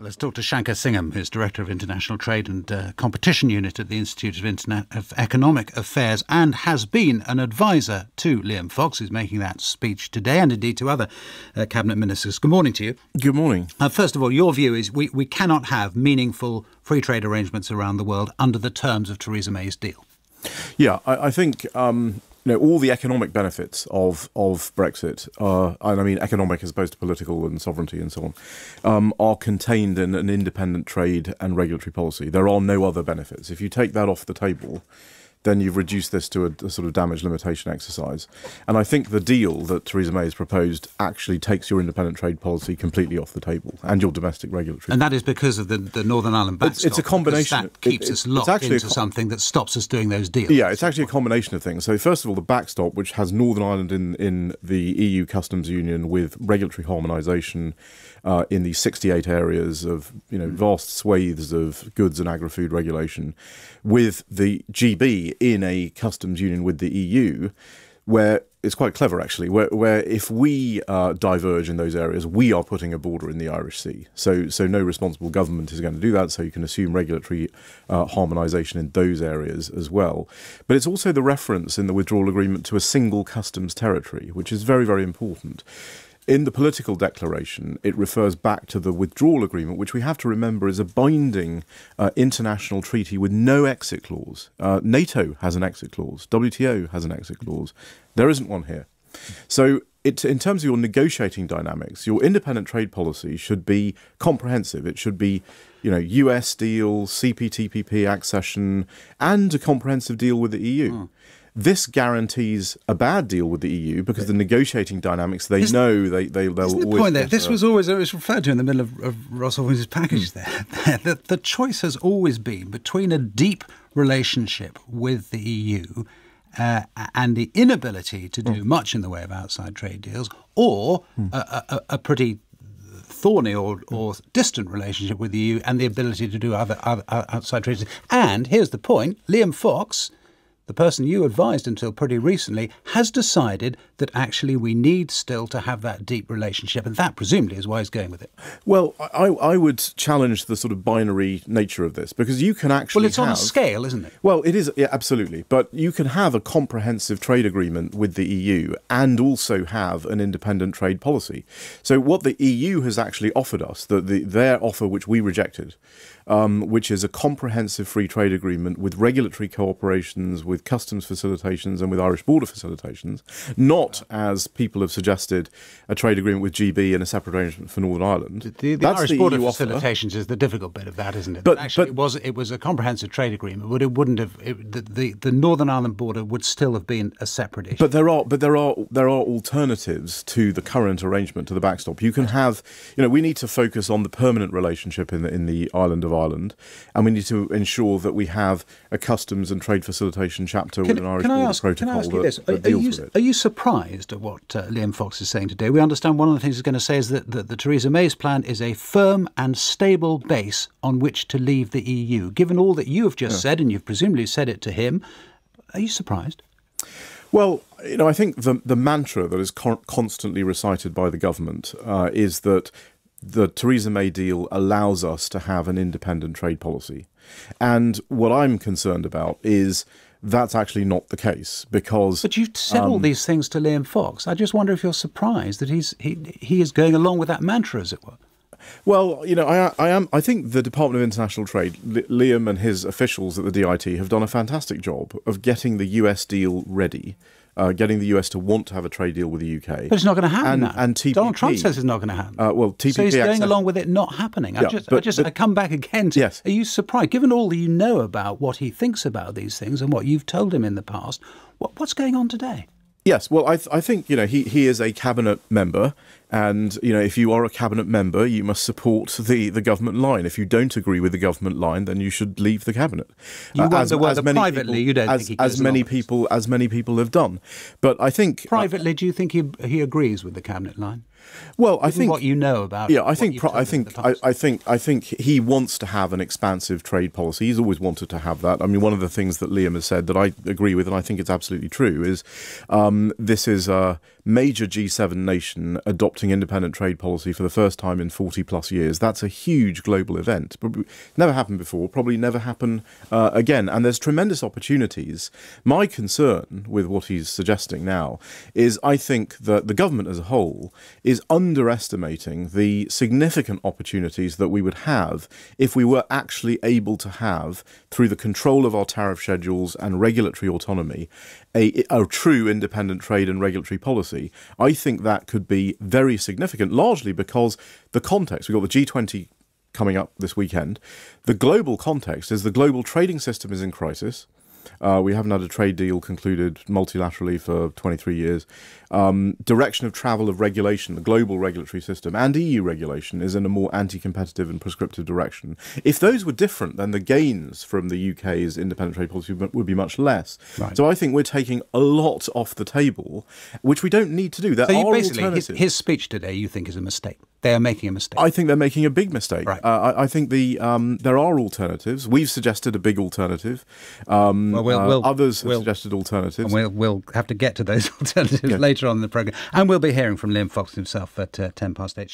Let's talk to Shanker Singham, who's Director of International Trade and Competition Unit at the Institute of Economic Affairs and has been an advisor to Liam Fox, who's making that speech today, and indeed to other Cabinet Ministers. Good morning to you. Good morning. First of all, your view is we cannot have meaningful free trade arrangements around the world under the terms of Theresa May's deal. Yeah, I think all the economic benefits of Brexit, and I mean economic as opposed to political and sovereignty and so on, are contained in an independent trade and regulatory policy. There are no other benefits. If you take that off the table, then you've reduced this to a sort of damage limitation exercise. And I think the deal that Theresa May has proposed actually takes your independent trade policy completely off the table and your domestic regulatory. And that is because of the Northern Ireland backstop. It's a combination. That keeps us locked into something that stops us doing those deals. Yeah, it's actually a combination of things. So first of all, the backstop, which has Northern Ireland in the EU customs union with regulatory harmonisation in the 68 areas of vast swathes of goods and agri-food regulation, with the GB in a customs union with the EU, where it's quite clever actually, where if we diverge in those areas, we are putting a border in the Irish Sea. So no responsible government is going to do that, so you can assume regulatory harmonisation in those areas as well. But it's also the reference in the withdrawal agreement to a single customs territory, which is very, very important. In the political declaration, it refers back to the withdrawal agreement, which we have to remember is a binding international treaty with no exit clause. NATO has an exit clause. WTO has an exit clause. There isn't one here. So in terms of your negotiating dynamics, your independent trade policy should be comprehensive. It should be, US deal, CPTPP accession, and a comprehensive deal with the EU. This guarantees a bad deal with the EU because the negotiating dynamics, they'll isn't always... the point there? This was always referred to in the middle of Ross Orwell's package there. The choice has always been between a deep relationship with the EU and the inability to do much in the way of outside trade deals, or a pretty thorny or distant relationship with the EU and the ability to do other outside trade deals. And here's the point, Liam Fox, the person you advised until pretty recently, has decided that actually we need still to have that deep relationship, and that presumably is why he's going with it. Well, I would challenge the sort of binary nature of this, because you can actually it's on a scale, isn't it? Well, it is, yeah, absolutely. But you can have a comprehensive trade agreement with the EU and also have an independent trade policy. So what the EU has actually offered us, their offer which we rejected, which is a comprehensive free trade agreement with regulatory cooperations, with customs facilitations and with Irish border facilitations, not, as people have suggested, a trade agreement with GB and a separate arrangement for Northern Ireland. The Irish border facilitations is the difficult bit of that, isn't it? But actually, it was a comprehensive trade agreement, but it wouldn't have. The Northern Ireland border would still have been a separate issue. But there are alternatives to the current arrangement, to the backstop. You can have, we need to focus on the permanent relationship in the island of Ireland, and we need to ensure that we have a customs and trade facilitation chapter with an Irish border protocol. Can I ask you this? Are you surprised at what Liam Fox is saying today? We understand one of the things he's going to say is that the Theresa May's plan is a firm and stable base on which to leave the EU. Given all that you have just said, and you've presumably said it to him, are you surprised? Well, I think the mantra that is constantly recited by the government is that the Theresa May deal allows us to have an independent trade policy. And what I'm concerned about is that's actually not the case, because... But you've said all these things to Liam Fox. I just wonder if you're surprised that he is going along with that mantra, as it were. Well, I think the Department of International Trade, Liam and his officials at the DIT have done a fantastic job of getting the US deal ready, getting the US to want to have a trade deal with the UK. But it's not going to happen now. And TPP, Donald Trump says it's not going to happen. TPP... So he's going along with it not happening. I come back again to... Yes. Are you surprised, given all that you know about what he thinks about these things and what you've told him in the past, what's going on today? Yes, well, I think, he is a cabinet member, and, if you are a cabinet member, you must support the government line. If you don't agree with the government line, then you should leave the cabinet. You wonder whether privately you don't think he goes along with as many people have done. But I think... Privately, do you think he agrees with the cabinet line? Well, I think what you know about. Yeah, I think he wants to have an expansive trade policy. He's always wanted to have that. I mean, one of the things that Liam has said that I agree with, and I think it's absolutely true, is this is major G7 nation adopting independent trade policy for the first time in 40 plus years. That's a huge global event. Never happened before, probably never happen again. And there's tremendous opportunities. My concern with what he's suggesting now is I think that the government as a whole is underestimating the significant opportunities that we would have if we were actually able to have, through the control of our tariff schedules and regulatory autonomy, a true independent trade and regulatory policy. I think that could be very significant, largely because the context, we've got the G20 coming up this weekend. The global context is the global trading system is in crisis. We haven't had a trade deal concluded multilaterally for 23 years. Direction of travel of regulation, the global regulatory system and EU regulation is in a more anti-competitive and prescriptive direction. If those were different, then the gains from the UK's independent trade policy would be much less. Right. So I think we're taking a lot off the table, which we don't need to do. There are alternatives. His speech today, you think, is a mistake. They are making a mistake. I think they're making a big mistake. Right. I think there are alternatives. We've suggested a big alternative. Others have suggested alternatives. And we'll have to get to those alternatives later on in the programme. And we'll be hearing from Liam Fox himself at 8:10.